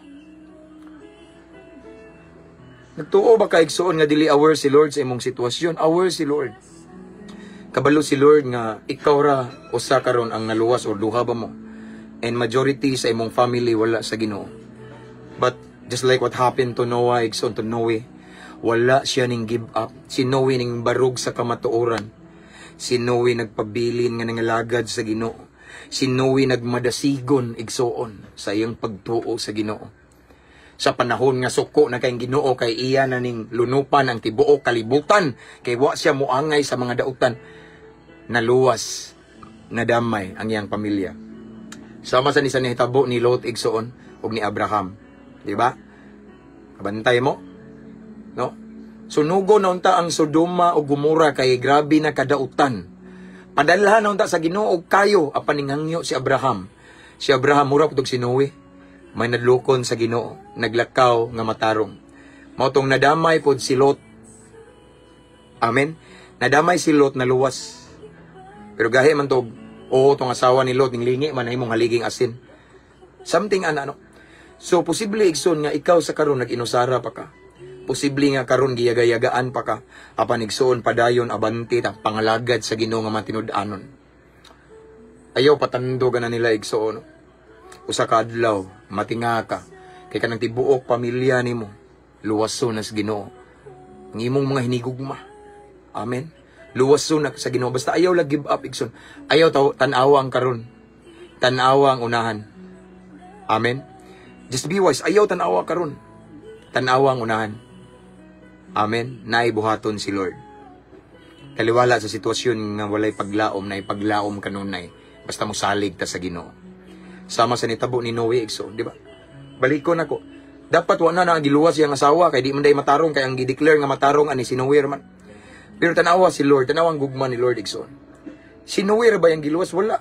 Speaker 1: Nagtuo ba ka igsoon nga dili aware si Lord sa imong sitwasyon? Aware si Lord. Kabalo si Lord nga ikaw ra usa karon ang naluwas o duha ba mo, and majority sa imong family wala sa Ginoo. But just like what happened to Noah igsoon, to Noe, wala siya ning give up. Si Noe ning barog sa kamatuoran. Si Noe nagpabilin nga nangalagad sa Ginoo. Si Noe nagmadasigon igsoon sa iyang pagtuo sa Ginoo. Sa panahon nga suko na kay Ginoo, kay iya na ning lunupan ang tibuok kalibutan, kay wa siya moangay sa mga dautan, naluwas, nadamay ang iyang pamilya. Sama sa nahitabo ni Lot igsoon ug ni Abraham, di ba? Kabantay mo, no? Sunugo na unta ang Sodoma o Gomora kay grabe na kadautan. Padalhan na unta sa Ginoo og kayo apan ninghangyo si Abraham. Si Abraham mura pud si Noe. May nadlukon sa Ginoo, naglakaw nga matarong. Mao tong nadamay pod si Lot. Amen. Nadamay si Lot na luwas. Pero gahi man to, tong asawa ni Lot ning lingi man himong haliging asin. Something ano. So posible igsoon nga ikaw sa karon nag-inusara pa ka. Posible nga karon giyagayagaan pa ka. Apan igsoon padayon abanti ta pangalagad sa Ginoo nga matinud-anon. Ayaw patando na nila igsoon. Usa ka adlaw matinga ka kay kanang tibuok pamilya nimo luwason na sa Ginoo. Ang imong mga hinigugma. Amen. Luwason na sa Ginoo. Basta ayaw lang give up igsoon. Ayaw tan-awa ang karon. Tan-awa ang unahan. Amen. Just be wise. Ayaw tan-awa karon. Tan-awa ang unahan. Amen. Naibuhaton si Lord. Taliwala sa sitwasyon nga walay paglaom na ipaglaom kanunay. Basta mo salig ta sa Ginoo. Sama sa nitabo ni Noe igsoon, di ba? Balikon ako. Dapat wala na ang giluwas yang asawa kay di man day matarong kay ang gi-declare nga matarong ani si Noe man. Pero tanawa si Lord, tanawang gugma ni Lord igsoon. Si Noe ba yang giluwas? Wala.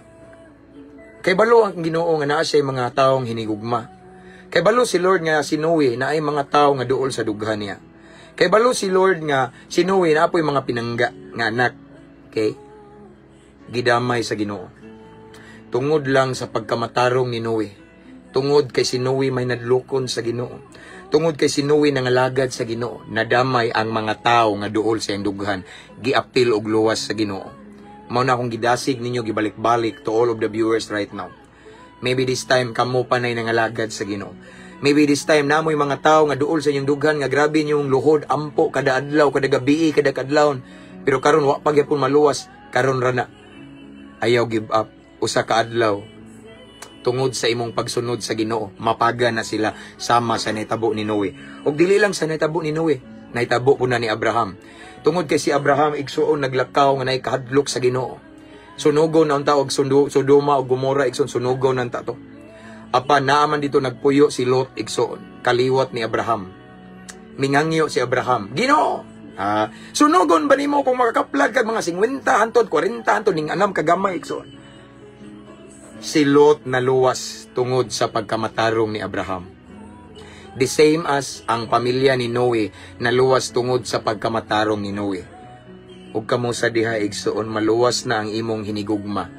Speaker 1: Kay balo ang Ginoo nga naa siya mga taong hinigugma. Kay balo si Lord nga si Noe na ay mga tao nga duol sa dughan niya. Kay balo si Lord nga si Noe na apoy mga pinangga nga anak. Okay? Gidamay sa Ginoo. Tungod lang sa pagkamatarong ni Noe. Tungod kay si Noe may nadlukon sa Ginoo. Tungod kay si Noe nangalagad sa Ginoo. Nadamay ang mga tao nga duol sa iyang dughan. Giapil og luwas sa Ginoo. Mao na akong gidasig ninyo gibalik-balik to all of the viewers right now. Maybe this time kamo panay nangalagad sa Ginoo. Maybe this time namoy mga tao nga duol sa inyong dughan nga grabe niyong luhod ampo kada adlaw kada gabi kada kadlawon. Pero karon wa pa gyapon maluwas karon ra na. Ayaw give up. Usa ka adlaw tungod sa imong pagsunod sa Ginoo mapaga na sila sama sa naitabo ni Noe. Ug dili lang sa naitabo ni Noe, naitabo po na ni Abraham. Tungod kay si Abraham igsuon naglakaw nga nay kahadlok sa Ginoo. Sunugon na ang tawag Sodoma o Gomora igsuon sunugon nang tato. Apa naaman dito nagpuyo si Lot igsuon kaliwat ni Abraham. Mingangyo si Abraham, Ginoo, sunugon ba nimo kung makakaplag kag mga 50 hantod 40 hantod ning anam kagamay igsuon. Si Lot naluwas tungod sa pagkamatarong ni Abraham. The same as ang pamilya ni Noe naluwas tungod sa pagkamatarong ni Noe. Ug kamo sa diha igsuon maluwas na ang imong hinigugma,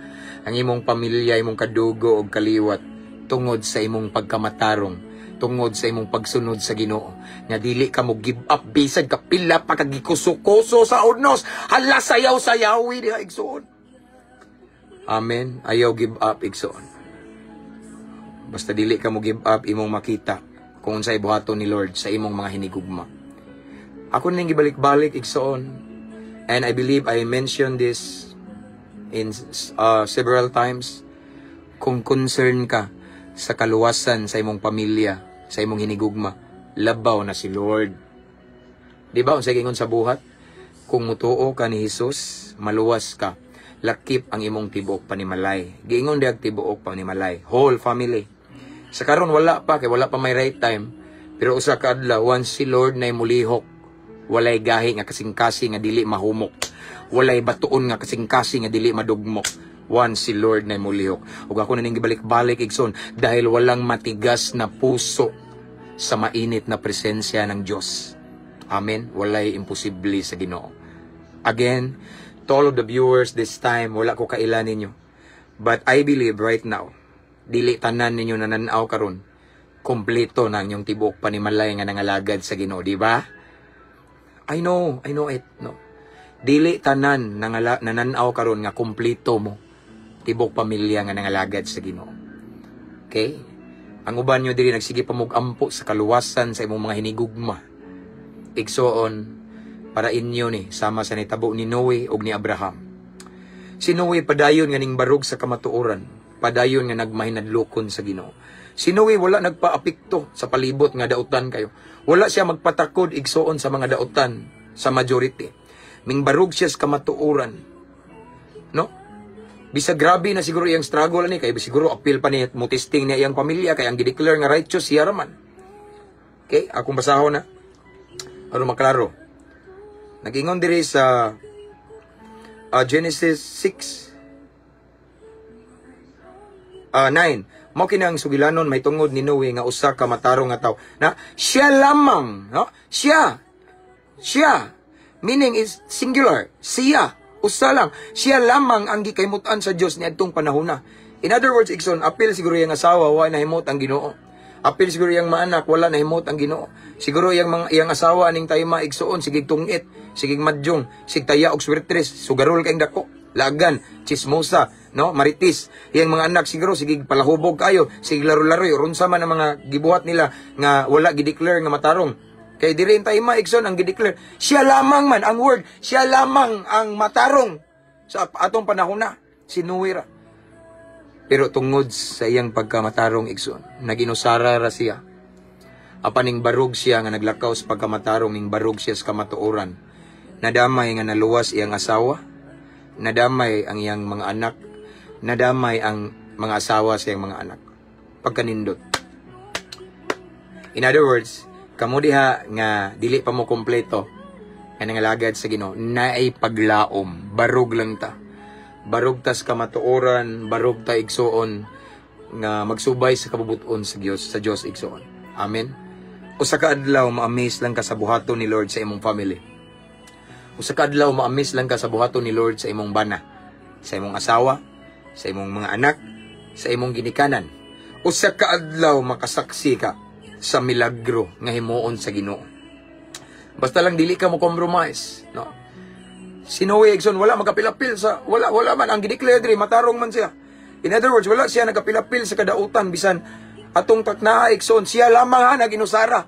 Speaker 1: ang imong pamilya, imong kadugo ug kaliwat tungod sa imong pagkamatarong, tungod sa imong pagsunod sa Ginoo. Nga dili ka mo give up bisag ka pila pa kagikuso-kuso sa udnos, hala sayaw-sayawi diha igsuon. Amen. Ayaw give up igsoon. Basta dili ka mo give up imong makita kung unsay buhaton ni Lord sa imong mga hinigugma. Ako ning gibalik-balik igsoon. And I believe I mentioned this in several times. Kung concern ka sa kaluwasan sa imong pamilya, sa imong hinigugma, labaw na si Lord. Di ba unsay gingon sa buhat? Kung mutuo ka ni Hesus, maluwas ka. Lakip ang imong tibuok panimalay. Giingon diag tibuok panimalay. Whole family. Sa karon wala pa kay wala pa may right time. Pero usa ka adlaw once si Lord nay mulihok, walay gahi nga kasing-kasing nga dili mahumok. Walay batuon nga kasing-kasing nga dili madugmok. Once si Lord nay mulihok. Ug ako na ning gibalik-balik igsoon dahil walang matigas na puso sa mainit na presensya ng Dios. Amen. Walay imposible sa Ginoo. Again, to all of the viewers this time, wala ko kailan ninyo. But I believe right now, dili tanan ninyo nananaw karon, kompleto na inyong tibuok panimalay nga nangalagad sa Ginoo, di ba? I know it, no. Dili tanan nananaw karon nga kompleto mo tibuok pamilya nga nangalagad sa Ginoo. Okay? Ang uban nyo dili nagsige pa ampo sa kaluwasan sa imong mga hinigugma. Igsoon para inyo ni sama sa nitabo ni Noe ug ni Abraham. Si Noe padayon nga ning barog sa kamatuoran, padayon nga nagmahinadlokon sa Ginoo. Si Noe wala nagpaapekto sa palibot nga dautan kayo. Wala siya magpatakod igsoon sa mga dautan sa majority. Ming barog siya sa kamatuoran. No? Bisa grabe na siguro iyang struggle ni kay siguro appeal pa niya mo testing niya iyang pamilya kay ang gideclare nga righteous siya raman. Okay, akong basahon na. Ano maklaro? Nag-ingon diri sa Genesis 6 9. Mao kini ang sugilanon may tungod ni Noe nga usa ka matarong nga tawo. Na siya lamang, no? Siya. Meaning is singular. Siya, usa lang. Siya lamang ang gikaymutan sa Dios niadtong panahona. In other words, igsoon, apil siguro yung asawa wa nahimot ang Ginoo. Apil siguro yang mga anak, wala na himot ang Ginoo. Siguro iyang asawa ning tayma igsuon, sige tungit, sige madyong, sige taya og swirtres, sugarol kayong dako, lagan, chismosa, no, maritis. Iyang mga anak siguro sige palahubog kayo, sige laro-laro, runsa man ang mga gibuhat nila nga wala gideclare nga matarong. Kay diri in tayma igsoon ang gideclare, siya lamang man ang word, siya lamang ang matarong sa atong panahon na, sinuwira. Pero tungod sa iyang pagkamatarong igsoon, naginusara ra siya. Apaning barog siya nga naglakaw sa pagkamatarong, ning barog siya sa kamatuoran. Nadamay nga naluwas iyang asawa, nadamay ang iyang mga anak, nadamay ang mga asawa sa iyang mga anak. Pagkanindot. In other words, kamo diha nga dili pa mo kompleto nga nangalagad sa Ginoo, naay paglaom, barog lang ta. Barog tas kamatuoran, barog ta igsoon nga magsubay sa kabubuton sa Dios igsoon. Amen. Usa ka adlaw ma-amaze lang ka sa buhaton ni Lord sa imong family. Usa ka adlaw ma-amaze lang ka sa buhaton ni Lord sa imong bana, sa imong asawa, sa imong mga anak, sa imong ginikanan. Usa ka adlaw makasaksi ka sa milagro nga himuon sa Ginoo. Basta lang dili ka mo compromise, no? Si Noe Egson, wala magkapilapil sa, wala man, ang gideclare diri, matarong man siya. In other words, wala siya nagkapilapil sa kadautan, bisan atong takna Egson, siya lamang ha, naginusara.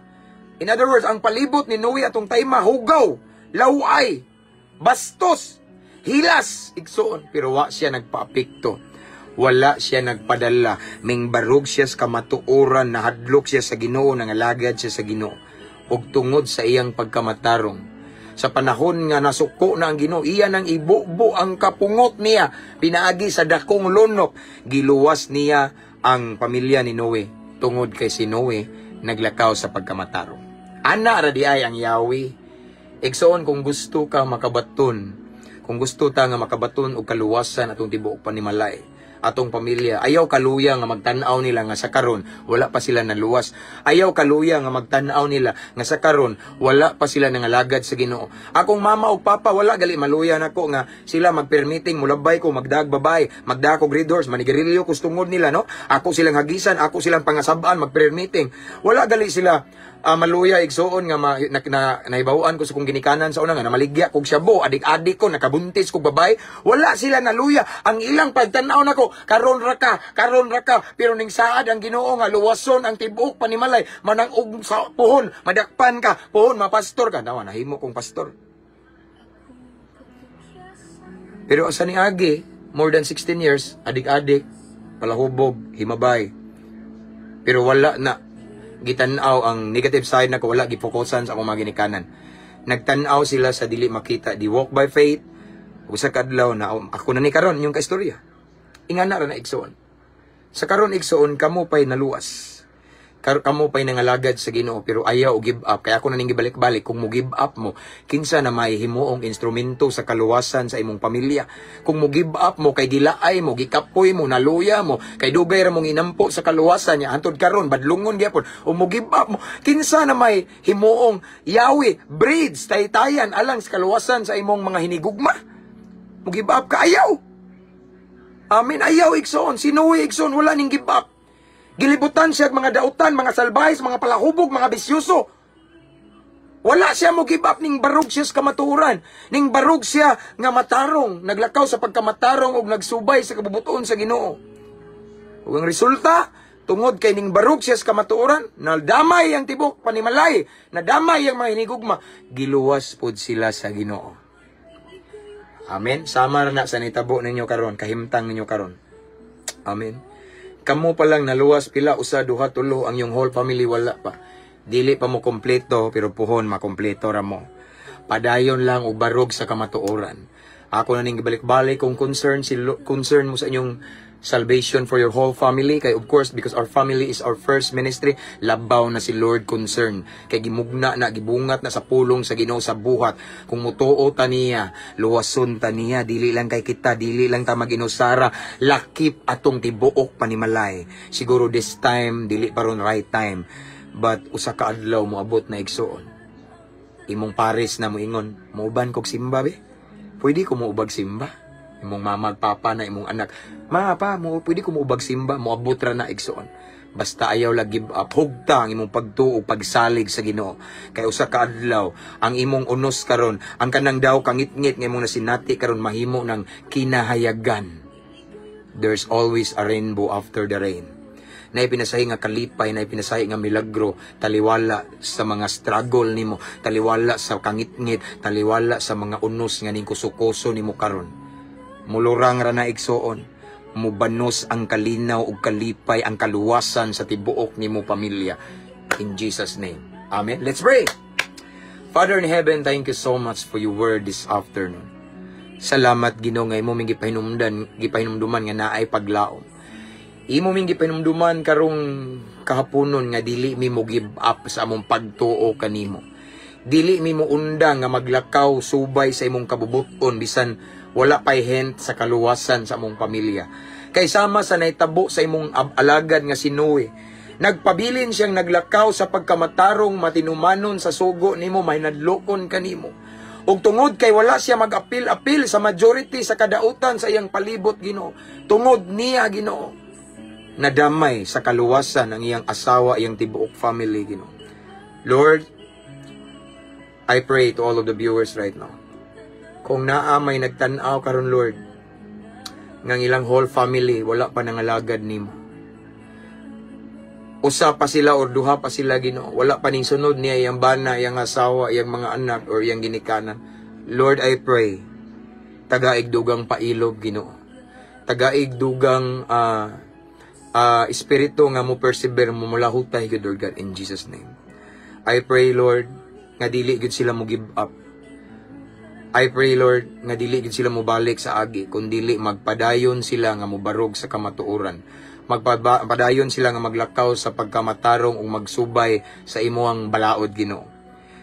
Speaker 1: In other words, ang palibot ni Noe atong tayma, hugaw, laway, bastos, hilas, Egson, pero wa siya nagpaapekto. Wala siya nagpadala, ming barog siya sa kamatuoran, nahadlok siya sa Ginoo, nangalagad siya sa Ginoo, ug tungod sa iyang pagkamatarong. Sa panahon nga nasuko na ang Ginoo, iya nang ibubo ang kapungot niya, pinaagi sa dakong lunok, giluwas niya ang pamilya ni Noe, tungod kay si Noe naglakaw sa pagkamatarong. Ana ra di ay ang Yahweh. Igsoon kung gusto ka makabaton, kung gusto ta nga makabaton og kaluwasan atong tibuok panimalay, atong pamilya, ayaw kaluya nga magtan-aw nila nga sa karon wala pa sila naluwas. Ayaw kaluya nga magtan-aw nila nga sa karon wala pa sila nangalagad sa Ginoo. Akong mama o papa wala gali maluya nako nga sila magpermitting mulabay ko, magdag babay, magdakog red horse, manigarilyo ko tungod nila, no? Ako silang hagisan, ako silang pangasabaan, magpermitting. Wala gali sila maluya igsoon nga nahibawan ko sa kong ginikanan sa una nga namaligya kog syabo, adik-adik ko, nakabuntis kog babay. Wala sila naluya. Ang ilang pagtan-aw nako, karon ra ka, pero ning saad ang Ginoo nga luwason ang tibuok panimalay, manang og sa puhon, madakpan ka, puhon mapastor ka. Nawa nahimo kong pastor. Pero sa ni Agi, more than 16 years, adik-adik, palahubog, himabay. Pero wala na gitanaw ang negative side na ko, wala gifokusan sa akong mga ginikanan. Nagtanaw sila sa dili makita, di walk by faith. Usa ka adlaw na ako na ni karon yung kaistorya. Ingana ra na igsoon. Sa karon igsoon kamo pay naluwas. Kamo pay nangalagad sa Ginoo pero ayaw og give up. Kaya ako na ning gibalik-balik, kung mo give up mo, kinsa na may himuong instrumento sa kaluwasan sa imong pamilya. Kung mo give up mo kay gilaay mo, gikapoy mo, naluya mo, kay dugay ra mong inampo sa kaluwasan niya hantod karon badlungon gyapon. O mo give up mo, kinsa na may himuong yawi, breeds, taytayan alang sa kaluwasan sa imong mga hinigugma. Mo give up ka, ayaw. Amen, ayaw igsoon. Sinuwi igsoon, wala ning give up. Gilibutan siya mga dautan, mga salbahis, mga palahubog, mga bisyoso. Wala siya mo give up, ning barog siya sa kamatuoran. Ning barog siya nga matarong, naglakaw sa pagkamatarong ug nagsubay sa kabubuton sa Ginoo. Ug ang resulta, tungod kay ning barog siya sa kamatuoran, nadamay ang tibok panimalay, nadamay ang mga hinigugma, giluwas pod sila sa Ginoo. Amen. Sama na sa nitabo ninyo karon, kahimtang ninyo karon. Amen. Kamo pa lang naluwas pila, usa, duha, tulo, ang yung whole family wala pa. Dili pa mo kompleto, pero puhon makompleto ra mo. Padayon lang o barog sa kamatuoran. Ako na ning balik-balik kung concern mo sa inyong salvation for your whole family. Kay of course, because our family is our first ministry, labaw na si Lord concern. Kay gimugna na, gibungat na sa pulong sa Ginoo sa buhat. Kung mutuo ta niya, luwason ta niya, dili lang kay kita, dili lang ta maginusara, lakip atong tibuok panimalay. Siguro this time, dili pa ron right time. But usa ka adlaw mo abot na igsoon. Imong pares na mo ingon, mauban kog simba be? Pwede ko moubag simba? Imong mama at papa na imong anak, ma pa mo pwede ko moubag simba, moabot ra na igsoon. Basta ayaw lang give up. Hugta ang imong pagtuo, pagsalig sa Ginoo. Kay usa ka adlaw, ang imong unos karon, ang kanang daw kangit-ngit nga imong nasinati karon mahimo ng kinahayagan. There's always a rainbow after the rain. Na ipinasahi nga kalipay, na ipinasahi nga milagro, taliwala sa mga struggle nimo, taliwala sa kangit-ngit, taliwala sa mga unos nga ning kusukoso nimo karon. Mulurang ra na igsoon, mubanos ang kalinaw ug kalipay, ang kaluwasan sa tibuok nimo pamilya. In Jesus' name. Amen. Let's pray. Father in heaven, thank you so much for your word this afternoon. Salamat Ginoo nga imo ming gipahinumduman nga naay paglaom. Imo ming gipahinumduman karong kahaponon nga dili mi mo give up sa among pagtuo kanimo. Dili mi mo undang nga maglakaw subay sa imong kabubuton bisan wala pay hent sa kaluwasan sa among pamilya. Kay sama sa naitabo sa imong alagad nga si Noe, nagpabilin siyang naglakaw sa pagkamatarong matinumanon sa sugo nimo, mahinadlokon kanimo. Ug tungod kay wala siya mag-apil-apil sa majority sa kadautan sa iyang palibot Ginoo, tungod niya Ginoo, nadamay sa kaluwasan ang iyang asawa, iyang tibuok family Ginoo. Lord, I pray to all of the viewers right now, kung naa may nagtan-aw karon Lord, ngang ilang whole family wala pa nangalagad nimo, usa pa sila or duha pa sila Ginoo, wala pa ning sunod niya iyang bana, iyang asawa, iyang mga anak or iyang ginikanan. Lord, I pray, tagaig dugang pailog Ginoo, tagaig dugang espiritu nga mo persevere mo mulahutay gud Lord God, in Jesus name. I pray Lord nga dili gud sila mo give up. I pray Lord nga dili gud sila mo balik sa agi, kundi magpadayon sila nga mobarog sa kamatuoran. Magpadayon sila nga maglakaw sa pagkamatarong ug magsubay sa imuang balaod Ginoo.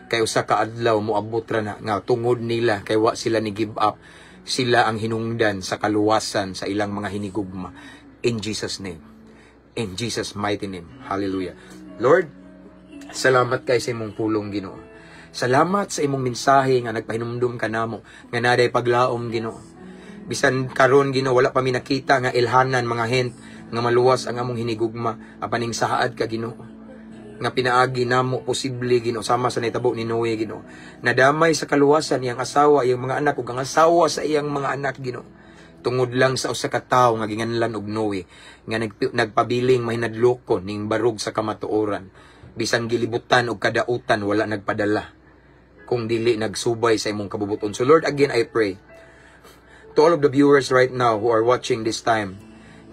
Speaker 1: Kay usa ka adlaw moabot ra na nga tungod nila kay wa sila ni give up, sila ang hinungdan sa kaluwasan sa ilang mga hinigugma. In Jesus name. In Jesus mighty name. Hallelujah. Lord, salamat kay sa imong pulong Ginoo. Salamat sa imong mensahe nga nagpahinumdum kanamo nga naday paglaom Ginoo. Bisan karon Ginoo wala pa mi nakita nga ilhanan mga hent nga maluwas ang among hinigugma, apaning saad ka Ginoo. Nga pinaagi namo posible Ginoo sama sa naitabo ni Noe Ginoo. Nadamay sa kaluwasan iyang asawa, iyang mga anak ug ang asawa sa iyang mga anak Ginoo. Tungod lang sa usa ka tawo nga ginganlan og Noe nga nagpabiling mahinadlokon ning barog sa kamatuoran, bisan gilibutan og kadautan wala nagpadala kung dili nagsubay sa imong kabubuton. So Lord, again I pray to all of the viewers right now who are watching this time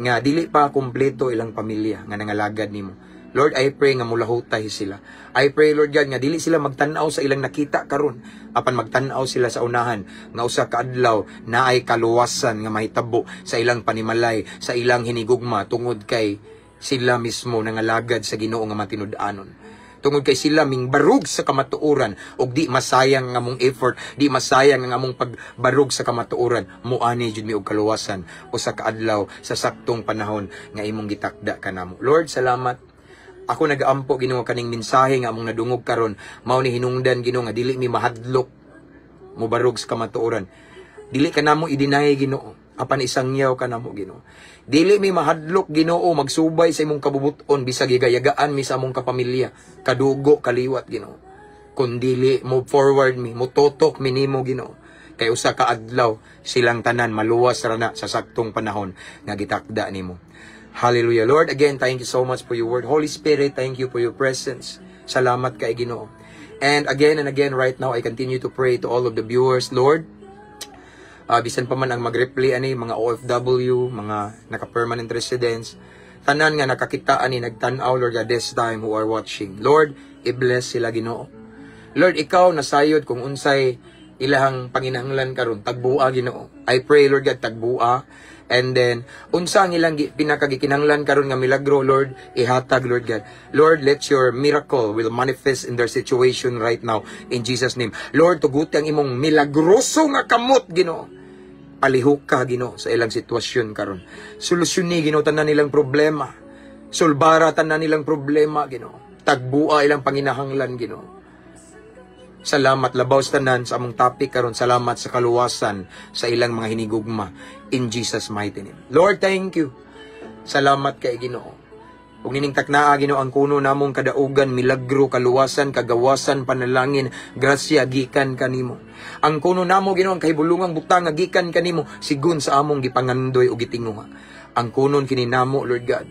Speaker 1: nga dili pa kumpleto ilang pamilya nga nangalagad nimo. Lord, I pray nga mulahutay sila. I pray, Lord God, nga dili sila magtan-aw sa ilang nakita karon, apan magtan-aw sila sa unahan nga usa ka adlaw naay kaluwasan nga mahitabo sa ilang panimalay, sa ilang hinigugma tungod kay sila mismo nangalagad sa Ginoo nga matinud-anon. Tungod kay sila mingbarug sa kamatuoran ug di masayang nga among effort, di masayang nga among pagbarug sa kamatuoran, muani jud mi og kaluwasan usa ka adlaw sa saktong panahon nga imong gitakda kanamo. Lord, salamat. Ako nag-aampo Ginoo kaning mensahe nga among nadungog karon, mao ni hinungdan Ginoo nga dili mi mahadlok mobarog sa kamatuoran. Dili kanamo i-deny Ginoo, apan isangyaw kanamo Ginoo. Dili mi mahadlok Ginoo magsubay sa imong kabubuton bisag gigayagaan mi sa among kapamilya, kadugo kaliwat Ginoo. Kun dili move forward mi, mototok mi nimo Ginoo. Kay usa ka adlaw silang tanan maluwas ra na sa saktong panahon nga gitakda nimo. Hallelujah. Lord, again, thank you so much for your word. Holy Spirit, thank you for your presence. Salamat kay Ginoo. And again, right now, I continue to pray to all of the viewers, Lord. Bisan pa man ang mag-reply ani, mga OFW, mga naka-permanent residents, tanan nga nakakitaan ni nagtanaw, Lord, at this time who are watching. Lord, i-bless sila Ginoo. Lord, ikaw nasayod kung unsay ilahang panginahanglan karon, tagbua Ginoo. I pray, Lord God, tagbua. And then, unsa ang ilang pinakagikinanglan karon nga milagro, Lord, ihatag, Lord God. Lord, let your miracle will manifest in their situation right now, in Jesus' name. Lord, tuguti ang imong milagroso nga kamot, Ginoo. Palihok ka, Ginoo, sa ilang sitwasyon karon. Solusyon Ginoo, tanan nilang problema. Sulbara, tanan nilang problema, Ginoo. Tagbua ilang panginahanglan, Ginoo. Salamat labaw sa tanan sa among topic karon. Salamat sa kaluwasan sa ilang mga hinigugma in Jesus mighty name. Lord, thank you. Salamat kay Ginoo. Ug nining taknaa Ginoo ang kuno namong kadaugan, milagro, kaluwasan, kagawasan, panalangin, grasya gikan kanimo. Ang kuno namo Ginoo ang kahibulungang butang nga gikan kanimo sigun sa among gipangandoy ug gitinguha. Ang kunon kini namo Lord God,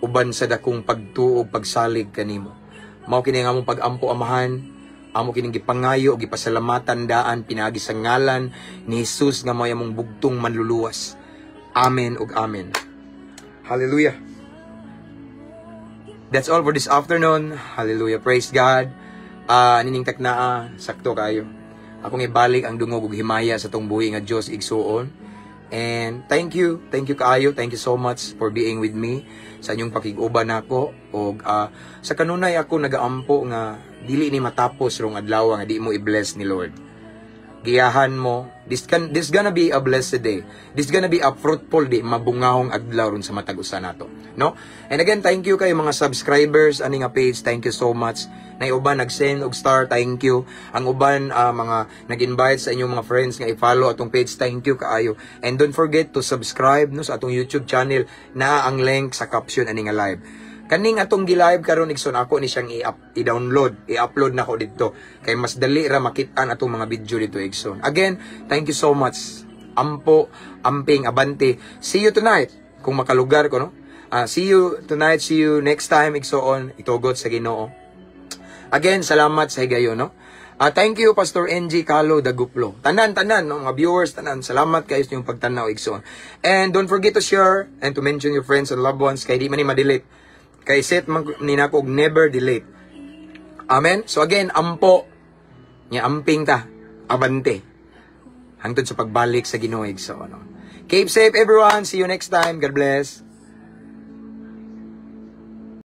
Speaker 1: uban sa dakong pagtuo ug pagsalig kanimo. Mao kini nga among pagampo amahan, amo kining gipangayo ug gipasalamatan daan pinaagi sa ngalan ni Jesus nga mao among bugtong manluluwas. Amen ug amen. Hallelujah. That's all for this afternoon. Hallelujah. Praise God. Nining taknaa, sakto kayo. Akong ibalik ang dungog ug himaya sa tong buhi nga Dios igsuon. And thank you kaayo. Thank you so much for being with me sa inyong pakig-uban nako. Og sa kanunay ako nagaampo nga dili ni matapos rong adlaw nga di mo i-bless ni Lord. Giyahan mo, this gonna be a blessed day. This gonna be a fruitful day, mabungahong adlaw ron sa matag usa nato, no? And again, thank you kayo mga subscribers ani nga page. Thank you so much. Nay uban nag-send og star, thank you. Ang uban mga nag-invite sa inyong mga friends nga i-follow atong page, thank you kaayo. And don't forget to subscribe no sa atong YouTube channel, na ang link sa caption ani nga live. Kaning atong gi-live karon igsoon ako ni siyang i-download, i-upload na ko dito kay mas dali ra makit-an atong mga video dito igsoon. Again, thank you so much. Ampo, amping, abante. See you tonight kung makalugar ko, no? See you tonight, see you next time igsoon. Itugot sa Ginoo. Again, salamat sa higayon, no? Thank you Pastor NG Calo Daguplo. Tanan no, mga viewers tanan. Salamat kayo sa inyong pagtanaw igsoon. And don't forget to share and to mention your friends and loved ones kay di man ni ma-delete. Kay set man ni nako og never delete. Amen. So again, ampo nya amping ta, abante. Hangtod sa pagbalik sa Ginoo igsoon. Keep safe everyone. See you next time. God bless.